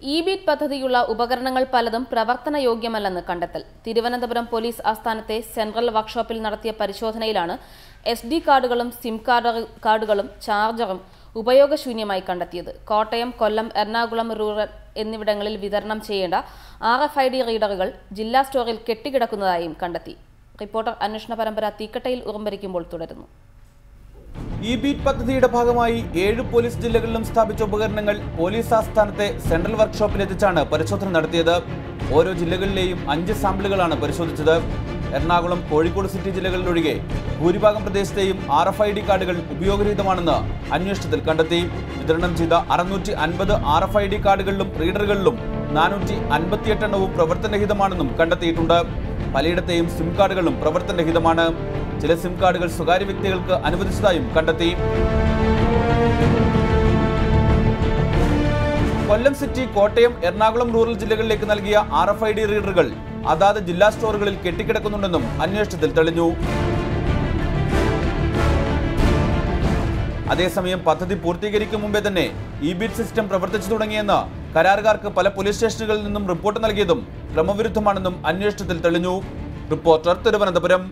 E-beat പദ്ധതിയുള്ള ഉപകരണങ്ങൾ പലതും പ്രവർത്തനയോഗ്യമല്ലെന്ന് കണ്ടെത്തൽ. തിരുവനന്തപുരം പോലീസ് ആസ്ഥാനത്തെ സെൻട്രൽ വർക്ക്ഷോപ്പിൽ നടത്തിയ പരിശോധനയിലാണ് SD കാർഡുകളും സിം കാർഡുകളും ചാർജറും ഉപയോഗശൂന്യമായി കണ്ടെത്തിയത്. കോട്ടയം, കൊല്ലം, എറണാകുളം റൂറൽ എന്നിവിടങ്ങളിൽ വിതരണം ചെയ്യേണ്ട RFID റീഡറുകൾ ജില്ലാ സ്റ്റോറിൽ കെട്ടിക്കിടക്കുന്നതായും കണ്ടെത്തി. റിപ്പോർട്ടർ അന്വേഷണ പരമ്പര തീക്കട്ടയിൽ ഉറമ്പരിക്കുമ്പോൾ തുടരുന്നു. ഇ-ബീറ്റ് പദ്ധതിയുടെ ഭാഗമായി 7 പോലീസ് ജില്ലകളിലും സ്ഥാപിച്ച ഉപകരണങ്ങൾ പോലീസ് ആസ്ഥാനത്തെ സെൻട്രൽ വർക്ക്ഷോപ്പിലെത്തിച്ചാണ് പരിശോധന നടത്തിയത്. ഓരോ ജില്ലകളിലെയും 5 സാമ്പിളുകളാണ് പരിശോധിച്ചത്. എറണാകുളം, കോഴിക്കോട് സിറ്റി ജില്ലകളിലൊഴികെ ഭൂരിഭാഗം പ്രദേശത്തെയും RFID കാർഡുകൾ ഉപയോഗരഹിതമാണെന്ന് അന്വേഷണത്തിൽ കണ്ടെത്തി. വിതരണം ചെയ്ത 650 RFID കാർഡുകളിലും റീഡറുകളിലും 458 എണ്ണവും പ്രവർത്തനരഹിതമാണെന്നും കണ്ടെത്തിയിട്ടുണ്ട്. പലയിടത്തെയും സിം കാർഡുകളും പ്രവർത്തനരഹിതമാണ്. ചില സിം കാർഡുകൾ സ്വകാര്യ വ്യക്തികൾക്ക് അനുവദിച്ചതായും കണ്ടെത്തി. കൊല്ലം സിറ്റി, കോട്ടയം, എറണാകുളം റൂറൽ ജില്ലകളിലേക്ക് നൽകിയ RFID റീഡറുകൾ അതാത് ജില്ലാ സ്റ്റോറുകളിൽ കെട്ടിക്കിടക്കുന്നുണ്ടെന്നും അന്വേഷണത്തിൽ തെളിഞ്ഞു. അതേസമയം പദ്ധതി പൂർത്തീകരിക്കും മുമ്പേ തന്നെ ഇ-ബീറ്റ് സിസ്റ്റം പ്രവർത്തിച്ചു തുടങ്ങിയെന്ന് കരാറുകാർക്ക് പല പോലീസ് സ്റ്റേഷനുകളിൽ നിന്നും റിപ്പോർട്ട് നൽകിയതും ക്രമവിരുദ്ധമാണെന്നും അന്വേഷണത്തിൽ തെളിഞ്ഞു. റിപ്പോർട്ടർ, തിരുവനന്തപുരം.